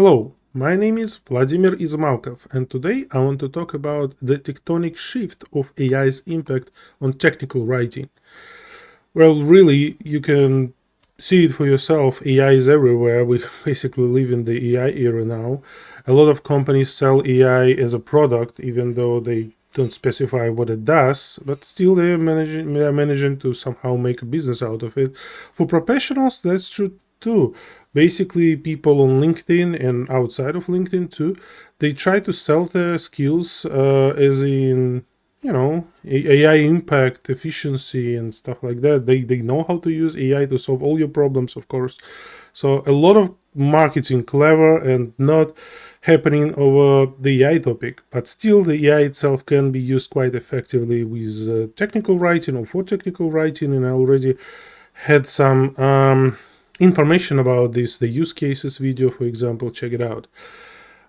Hello, my name is Vladimir Izmalkov, and today I want to talk about the tectonic shift of AI's impact on technical writing. Well, really, you can see it for yourself. AI is everywhere. We basically live in the AI era now. A lot of companies sell AI as a product, even though they don't specify what it does, but still they're managing to somehow make a business out of it. For professionals, that's true too. Basically, people on LinkedIn and outside of LinkedIn too, they try to sell their skills as in AI impact, efficiency, and stuff like that. They know how to use AI to solve all your problems, of course. So a lot of marketing, clever and not happening over the AI topic, but still the AI itself can be used quite effectively with technical writing or for technical writing. And I already had some information about this, the use cases video, for example. Check it out.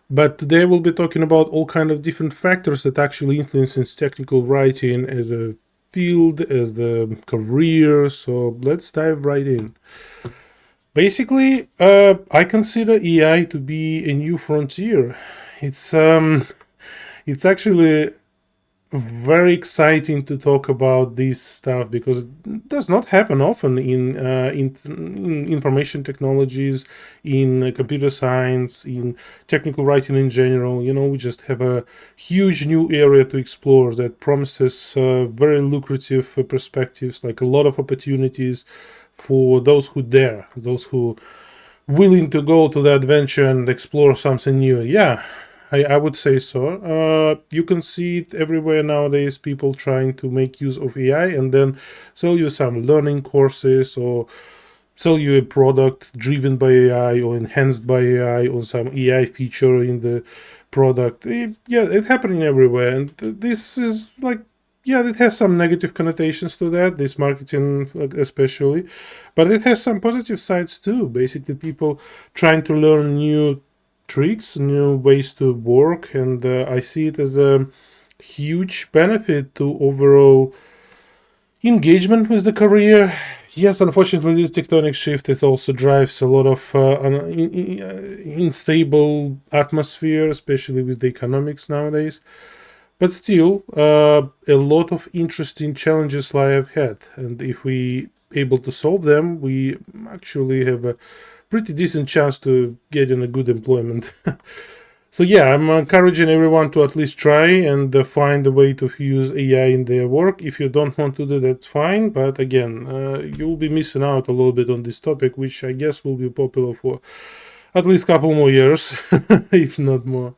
But today we'll be talking about all kind of different factors that actually influence technical writing as a field, as the career. So let's dive right in. Basically, I consider AI to be a new frontier. It's actually very exciting to talk about this stuff because it does not happen often in information technologies, in computer science, in technical writing in general. We just have a huge new area to explore that promises very lucrative perspectives, like a lot of opportunities for those who dare, those who willing to go to the adventure and explore something new. Yeah, I would say so. You can see it everywhere nowadays, people trying to make use of AI and then sell you some learning courses or sell you a product driven by AI or enhanced by AI or some AI feature in the product. It's happening everywhere. And this is like, yeah, it has some negative connotations to that, this marketing especially, but it has some positive sides too. Basically, people trying to learn new tricks, new ways to work, and I see it as a huge benefit to overall engagement with the career. Yes, unfortunately, this tectonic shift, it also drives a lot of unstable atmosphere, especially with the economics nowadays. But still, a lot of interesting challenges lie ahead, and if we able to solve them, we actually have a pretty decent chance to get in a good employment. So yeah, I'm encouraging everyone to at least try and find a way to use AI in their work. If you don't want to do that, that's fine. But again, you'll be missing out a little bit on this topic, which I guess will be popular for at least a couple more years, if not more.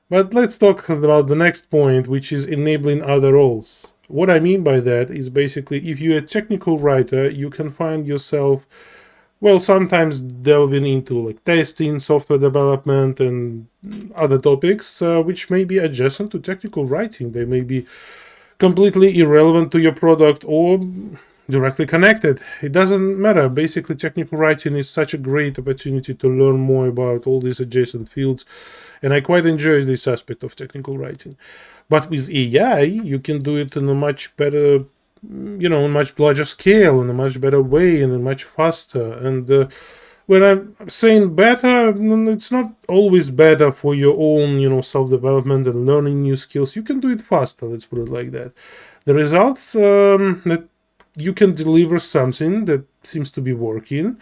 But let's talk about the next point, which is enabling other roles. What I mean by that is basically if you're a technical writer, you can find yourself, well, sometimes delving into like testing, software development, and other topics which may be adjacent to technical writing. They may be completely irrelevant to your product or directly connected. It doesn't matter. Basically, technical writing is such a great opportunity to learn more about all these adjacent fields, and I quite enjoy this aspect of technical writing. But with AI, you can do it in a much better, much larger scale, in a much better way, and much faster. And when I'm saying better, it's not always better for your own, self-development and learning new skills. You can do it faster. Let's put it like that. The results that you can deliver something that seems to be working.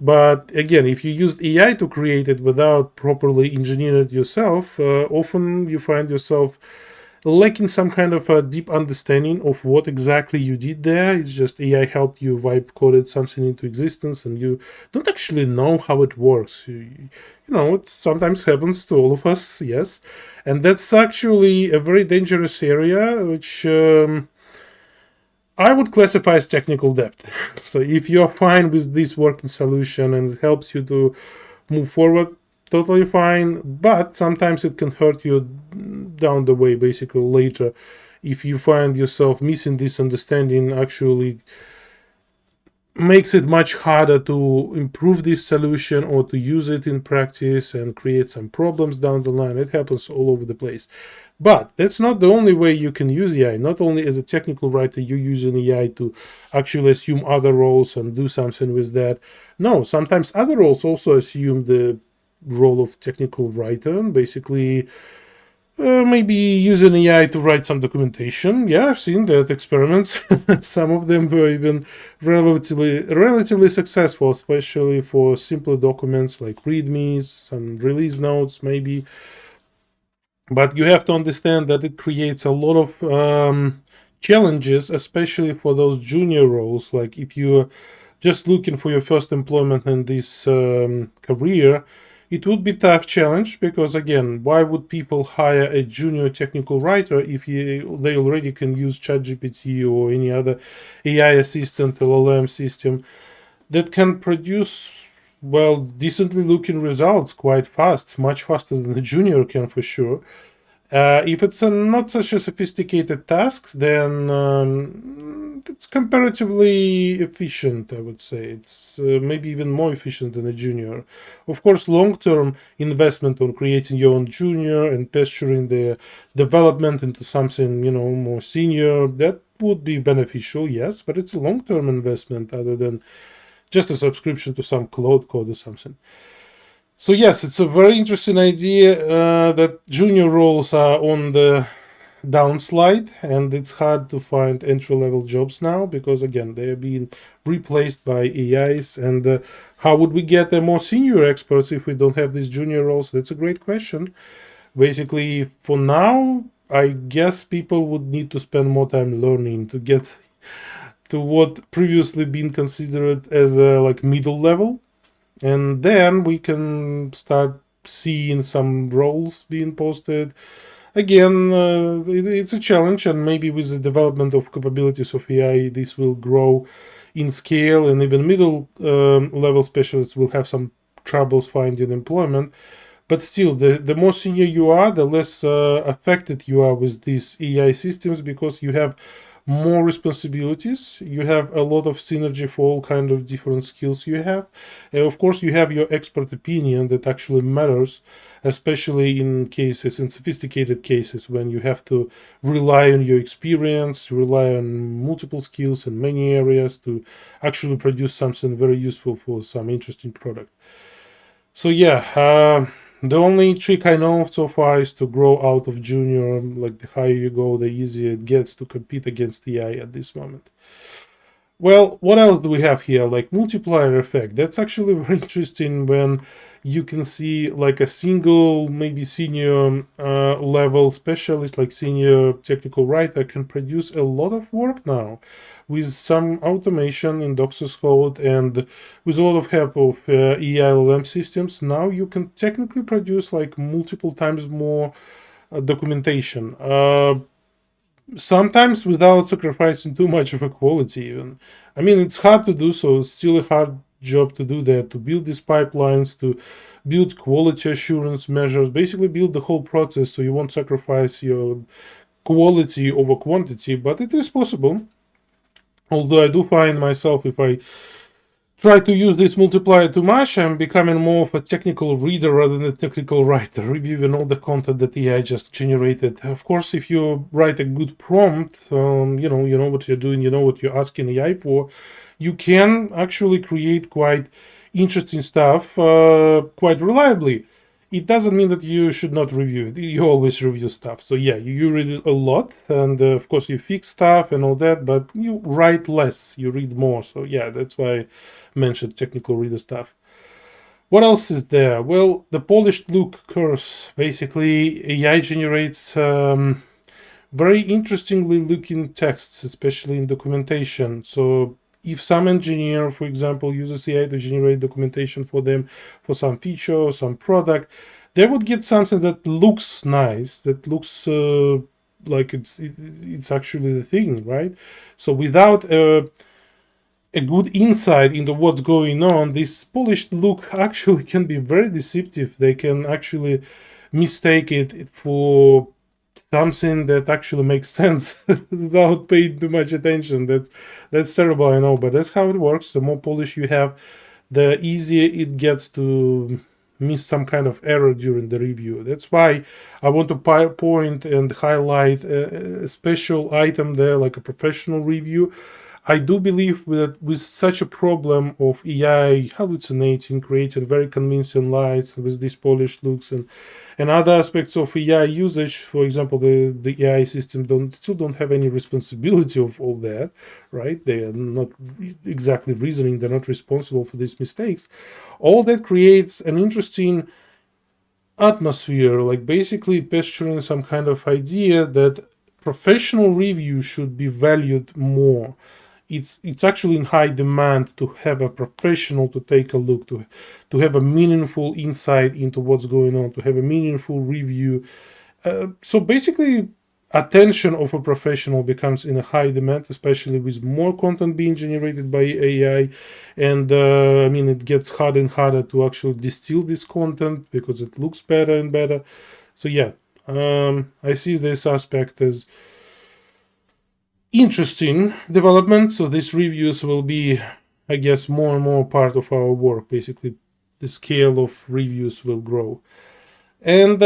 But again, if you used AI to create it without properly engineering it yourself, often you find yourself lacking some kind of a deep understanding of what exactly you did there. It's just AI helped you vibe coded something into existence and you don't actually know how it works. It sometimes happens to all of us, yes. And that's actually a very dangerous area, which I would classify as technical debt. So if you're fine with this working solution and it helps you to move forward, totally fine. But sometimes it can hurt you down the way, basically later. If you find yourself missing this understanding, actually makes it much harder to improve this solution or to use it in practice and create some problems down the line. It happens all over the place. But that's not the only way you can use AI. Not only as a technical writer, you're using AI to actually assume other roles and do something with that. No, sometimes other roles also assume the role of technical writer. Basically, maybe use an AI to write some documentation. Yeah, I've seen that experiments. Some of them were even relatively successful, especially for simpler documents like READMEs, some release notes, maybe. But you have to understand that it creates a lot of challenges, especially for those junior roles. Like if you're just looking for your first employment in this career, it would be tough challenge because again, why would people hire a junior technical writer if they already can use ChatGPT or any other AI assistant, LLM system that can produce well decently looking results quite fast, much faster than a junior can for sure. If it's not such a sophisticated task, then it's comparatively efficient, I would say. It's maybe even more efficient than a junior. Of course, long-term investment on creating your own junior and pasturing the development into something, more senior, that would be beneficial, yes, but it's a long-term investment other than just a subscription to some cloud code or something. So yes, it's a very interesting idea that junior roles are on the downslide, and it's hard to find entry-level jobs now because again they are being replaced by AIs. And how would we get more senior experts if we don't have these junior roles? That's a great question. Basically, for now, I guess people would need to spend more time learning to get to what previously been considered as a like middle level, and then we can start seeing some roles being posted again. It's a challenge, and maybe with the development of capabilities of AI this will grow in scale, and even middle level specialists will have some troubles finding employment. But still, the more senior you are, the less affected you are with these AI systems because you have more responsibilities. You have a lot of synergy for all kind of different skills you have. Of course, you have your expert opinion that actually matters, especially in sophisticated cases when you have to rely on your experience, rely on multiple skills in many areas to actually produce something very useful for some interesting product. So yeah, the only trick I know so far is to grow out of junior. Like the higher you go, the easier it gets to compete against AI at this moment. Well, what else do we have here? Like multiplier effect. That's actually very interesting when you can see like a single, maybe senior level specialist, like senior technical writer, can produce a lot of work now with some automation in Dox's code and with a lot of help of ELM systems. Now you can technically produce like multiple times more documentation. Sometimes without sacrificing too much of a quality even. I mean, it's hard to do so. It's still a hard job to do that, to build these pipelines, to build quality assurance measures, basically build the whole process so you won't sacrifice your quality over quantity, but it is possible. Although I do find myself, if I try to use this multiplier too much, I'm becoming more of a technical reader rather than a technical writer, reviewing all the content that AI just generated. Of course, if you write a good prompt, you know what you're doing, you know what you're asking AI for, you can actually create quite interesting stuff quite reliably. It doesn't mean that you should not review it. You always review stuff. So yeah, you read it a lot, and of course you fix stuff and all that, but you write less, you read more. So yeah, that's why I mentioned technical reader stuff. What else is there? Well, the polished look curse. Basically, AI generates very interestingly looking texts, especially in documentation. So if some engineer, for example, uses AI to generate documentation for them for some feature or some product, they would get something that looks nice, that looks like it's actually the thing, right? So without a good insight into what's going on, this polished look actually can be very deceptive. They can actually mistake it for something that actually makes sense without paying too much attention. That's terrible, I know, but that's how it works. The more polish you have, the easier it gets to miss some kind of error during the review. That's why I want to point and highlight a special item there, like a professional review. I do believe that with such a problem of AI hallucinating, creating very convincing lights with these polished looks and other aspects of AI usage, for example, the AI system still don't have any responsibility of all that, right? They are not exactly reasoning, they're not responsible for these mistakes. All that creates an interesting atmosphere, like basically posturing some kind of idea that professional review should be valued more. It's actually in high demand to have a professional to take a look, to have a meaningful insight into what's going on, to have a meaningful review. So basically, attention of a professional becomes in a high demand, especially with more content being generated by AI. And I mean, it gets harder and harder to actually distill this content because it looks better and better. So yeah, I see this aspect as interesting development. So these reviews will be, I guess, more and more part of our work. Basically, the scale of reviews will grow. And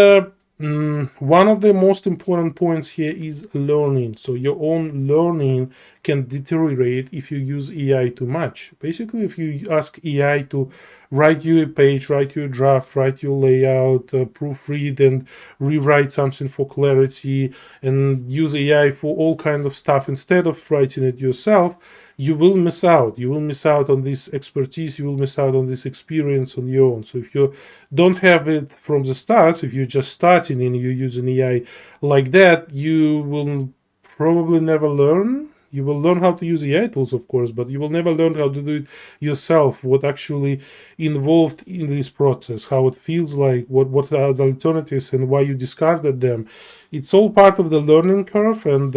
one of the most important points here is learning. So your own learning can deteriorate if you use AI too much. Basically, if you ask AI to write you a page, write you a draft, write your layout, proofread and rewrite something for clarity, and use AI for all kinds of stuff instead of writing it yourself, you will miss out. You will miss out on this expertise. You will miss out on this experience on your own. So if you don't have it from the start, if you're just starting and you're using AI like that, you will probably never learn. You will learn how to use AI tools, of course, but you will never learn how to do it yourself, what actually involved in this process, how it feels like, what are the alternatives and why you discarded them. It's all part of the learning curve, and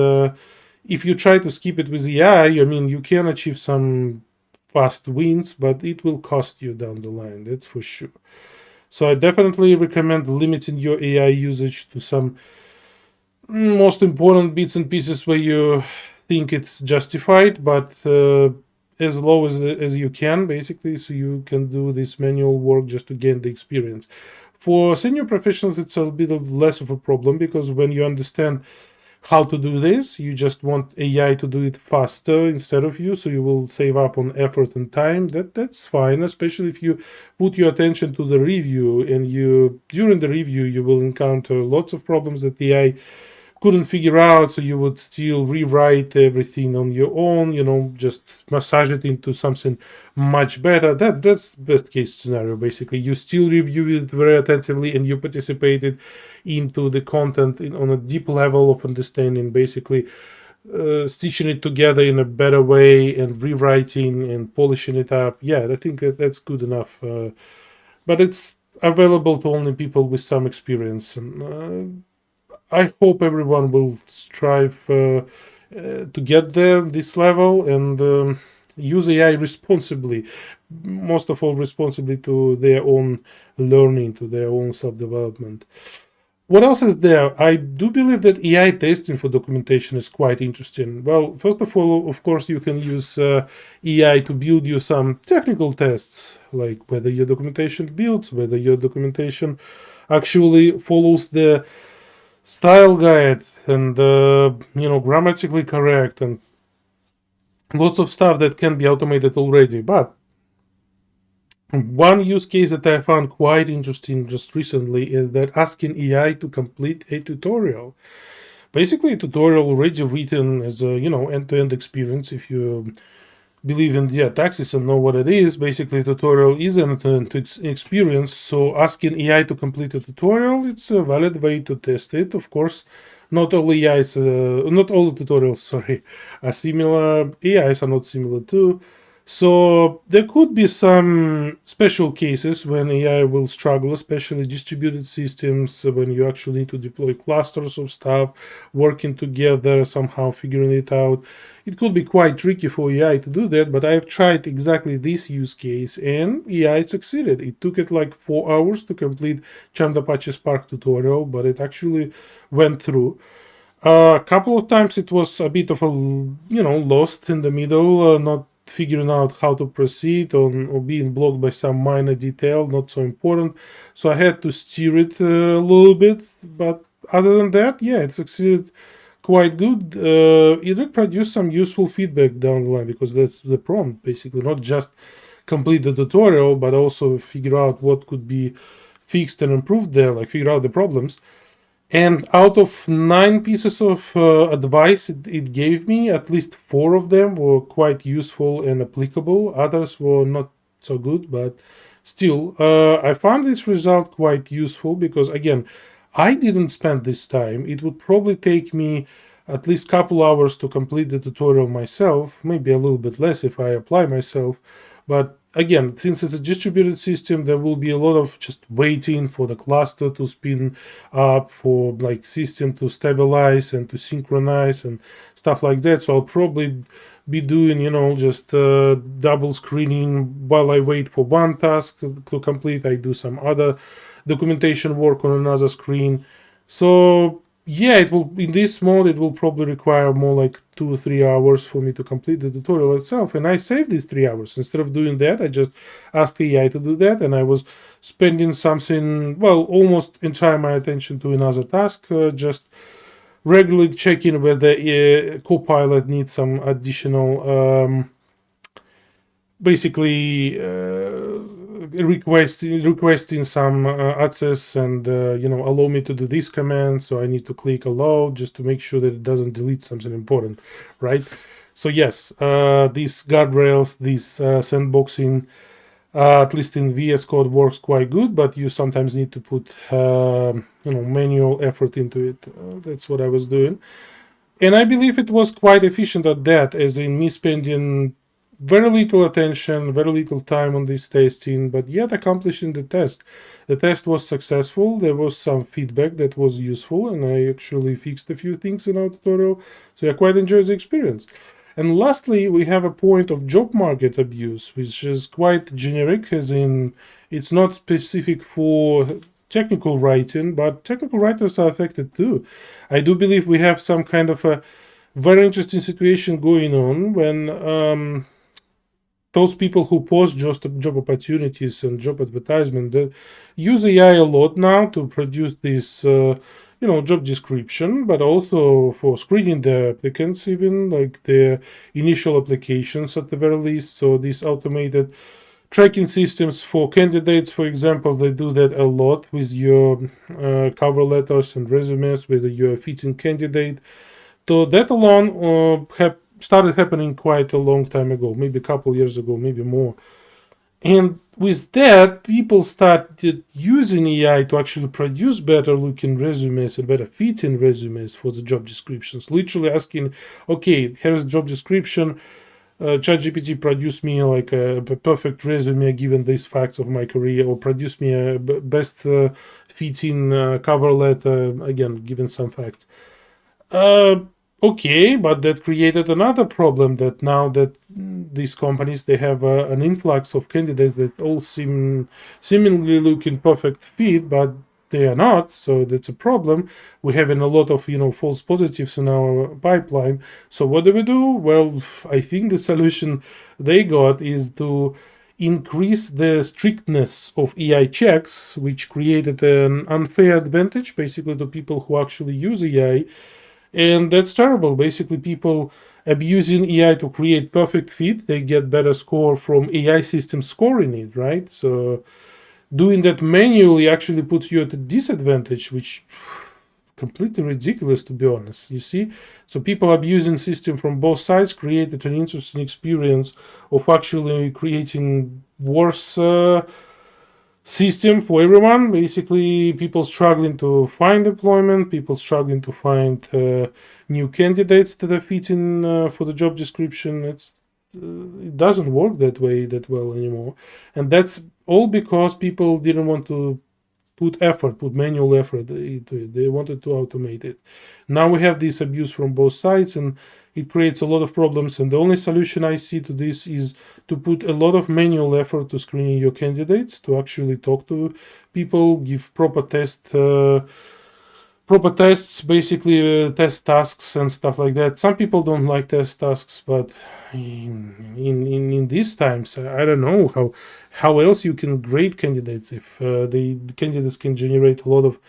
if you try to skip it with AI, I mean, you can achieve some fast wins, but it will cost you down the line, that's for sure. So I definitely recommend limiting your AI usage to some most important bits and pieces where you think it's justified, but as low as you can, basically, so you can do this manual work just to gain the experience. For senior professionals, it's a bit of less of a problem because when you understand how to do this, you just want AI to do it faster instead of you, so you will save up on effort and time. That's fine, especially if you put your attention to the review, and you during the review you will encounter lots of problems that AI couldn't figure out, so you would still rewrite everything on your own, just massage it into something much better. That's best case scenario. Basically, you still review it very attentively and you participated into the content on a deep level of understanding, basically stitching it together in a better way and rewriting and polishing it up. Yeah, I think that's good enough, but it's available to only people with some experience. And I hope everyone will strive to get there, this level, and use AI responsibly. Most of all, responsibly to their own learning, to their own self-development. What else is there? I do believe that AI testing for documentation is quite interesting. Well, first of all, of course, you can use AI to build you some technical tests, like whether your documentation builds, whether your documentation actually follows the style guide and grammatically correct, and lots of stuff that can be automated already. But one use case that I found quite interesting just recently is that asking AI to complete a tutorial. Basically, a tutorial already written as a end-to-end experience. If you believe in taxis and know what it is, basically a tutorial is an end-to-end experience. So asking AI to complete a tutorial, it's a valid way to test it. Of course, not all AIs, not all tutorials, sorry, are similar. AIs are not similar too. So there could be some special cases when AI will struggle, especially distributed systems, when you actually need to deploy clusters of stuff, working together, somehow figuring it out. It could be quite tricky for AI to do that, but I've tried exactly this use case and AI succeeded. It took it like 4 hours to complete Apache Spark tutorial, but it actually went through. A couple of times it was a bit of a, lost in the middle, not figuring out how to proceed or being blocked by some minor detail, not so important. So I had to steer it a little bit, but other than that, yeah, it succeeded quite good. It did produce some useful feedback down the line, because that's the prompt, basically, not just complete the tutorial, but also figure out what could be fixed and improved there, like figure out the problems. And out of 9 pieces of advice it gave me, at least 4 of them were quite useful and applicable. Others were not so good, but still, I found this result quite useful, because, again, I didn't spend this time. It would probably take me at least a couple hours to complete the tutorial myself, maybe a little bit less if I apply myself. But again, since it's a distributed system, there will be a lot of just waiting for the cluster to spin up, for like system to stabilize and to synchronize and stuff like that. So I'll probably be doing, just double screening while I wait for one task to complete. I do some other documentation work on another screen. So yeah, it will, in this mode, it will probably require more like 2 or 3 hours for me to complete the tutorial itself. And I saved these 3 hours. Instead of doing that, I just asked AI to do that, and I was spending something, well, almost entire my attention to another task, just regularly checking whether Copilot needs some additional, basically, requesting some access, and allow me to do this command. So I need to click allow just to make sure that it doesn't delete something important, right? So yes, these guardrails, this sandboxing, at least in VS Code, works quite good, but you sometimes need to put manual effort into it. That's what I was doing, and I believe it was quite efficient at that, as in me spending very little attention, very little time on this testing, but yet accomplishing the test. The test was successful. There was some feedback that was useful, and I actually fixed a few things in our tutorial. So I quite enjoyed the experience. And lastly, we have a point of job market abuse, which is quite generic, as in it's not specific for technical writing, but technical writers are affected too. I do believe we have some kind of a very interesting situation going on when those people who post just job opportunities and job advertisement, they use AI a lot now to produce this, job description, but also for screening the applicants, even like their initial applications at the very least. So these automated tracking systems for candidates, for example, they do that a lot with your cover letters and resumes, whether you're a fitting candidate. So that alone started happening quite a long time ago, maybe a couple years ago, maybe more. And with that, people started using AI to actually produce better looking resumes and better fitting resumes for the job descriptions. Literally asking, okay, here's the job description. ChatGPT produce me like a perfect resume given these facts of my career, or produce me a best fitting cover letter, again, given some facts. Okay, but that created another problem, that now that these companies, they have an influx of candidates that all seemingly look in perfect fit, but they are not. So that's a problem. We're having a lot of false positives in our pipeline. So what do? Well, I think the solution they got is to increase the strictness of AI checks, which created an unfair advantage basically to people who actually use AI. And that's terrible. Basically, people abusing AI to create perfect fit, they get better score from AI systems scoring it, right? So doing that manually actually puts you at a disadvantage, which completely ridiculous, to be honest. You see, so people abusing system from both sides created an interesting experience of actually creating worse system for everyone. Basically, people struggling to find employment, people struggling to find new candidates that are fitting for the job description. It doesn't work that way that well anymore, and that's all because people didn't want to put manual effort into it. They wanted to automate it. Now we have this abuse from both sides, and it creates a lot of problems. And the only solution I see to this is to put a lot of manual effort to screening your candidates, to actually talk to people, give proper tests, basically test tasks and stuff like that. Some people don't like test tasks, but in these times, I don't know how else you can grade candidates if the candidates can generate a lot of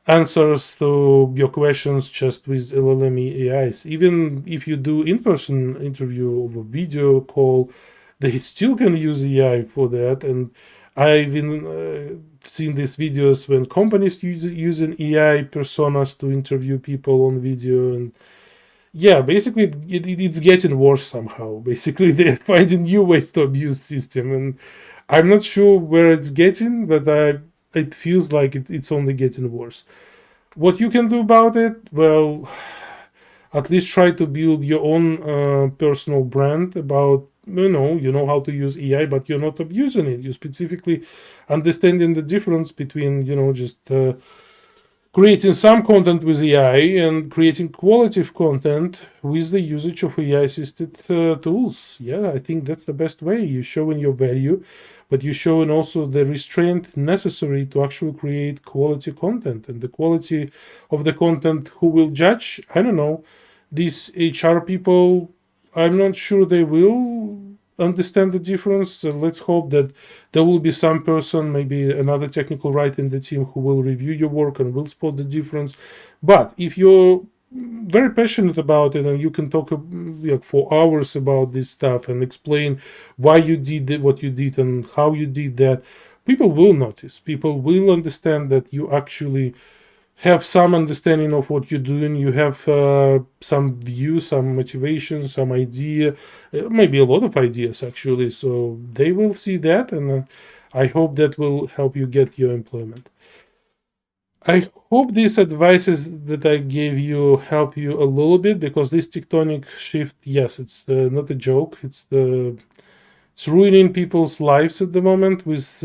answers to your questions just with LLM AIs. Even if you do in-person interview or video call, they still can use AI for that. And I've been seen these videos when companies using AI personas to interview people on video. And yeah, basically it's getting worse somehow. Basically, they're finding new ways to abuse system, and I'm not sure where it's getting, but it feels like it's only getting worse. What you can do about it? Well, at least try to build your own personal brand about, you know how to use AI, but you're not abusing it. You specifically understanding the difference between, just creating some content with AI and creating quality of content with the usage of AI assisted tools. Yeah, I think that's the best way. You're showing your value, but you're showing also the restraint necessary to actually create quality content. And the quality of the content, who will judge? I don't know. These HR people, I'm not sure they will understand the difference. Let's hope that there will be some person, maybe another technical writer in the team, who will review your work and will spot the difference. But if you're very passionate about it and you can talk for hours about this stuff and explain why you did what you did and how you did that, people will notice. People will understand that you actually have some understanding of what you're doing. You have some view, some motivation, some idea, maybe a lot of ideas actually. So they will see that, and I hope that will help you get your employment. I hope these advices that I gave you help you a little bit, because this tectonic shift, yes, it's not a joke. It's ruining people's lives at the moment, with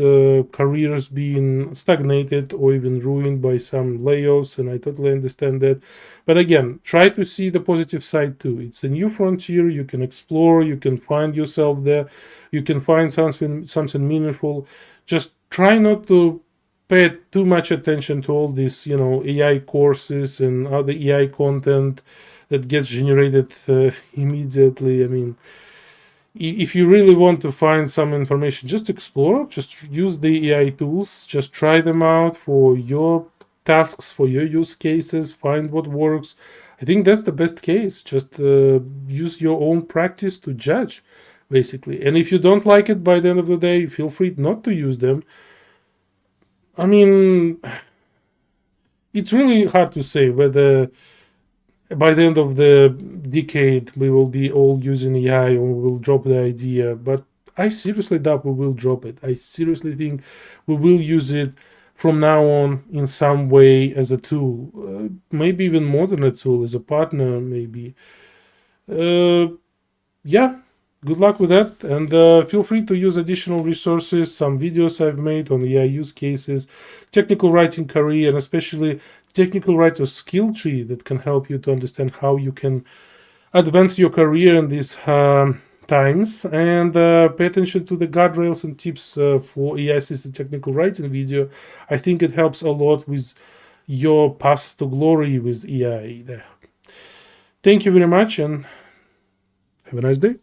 careers being stagnated or even ruined by some layoffs, and I totally understand that. But again, try to see the positive side too. It's a new frontier. You can explore. You can find yourself there. You can find something meaningful. Just try not to pay too much attention to all these, AI courses and other AI content that gets generated immediately. I mean, if you really want to find some information, just explore, just use the AI tools, just try them out for your tasks, for your use cases, find what works. I think that's the best case. Just use your own practice to judge, basically. And if you don't like it by the end of the day, feel free not to use them. I mean, it's really hard to say whether by the end of the decade we will be all using AI or we will drop the idea. But I seriously doubt we will drop it. I seriously think we will use it from now on in some way as a tool, maybe even more than a tool, as a partner, maybe. Uh, yeah, good luck with that. And feel free to use additional resources, some videos I've made on AI use cases, technical writing career, and especially technical writer skill tree that can help you to understand how you can advance your career in these times. And pay attention to the guardrails and tips for AI assisted technical writing video. I think it helps a lot with your path to glory with AI there. Thank you very much and have a nice day.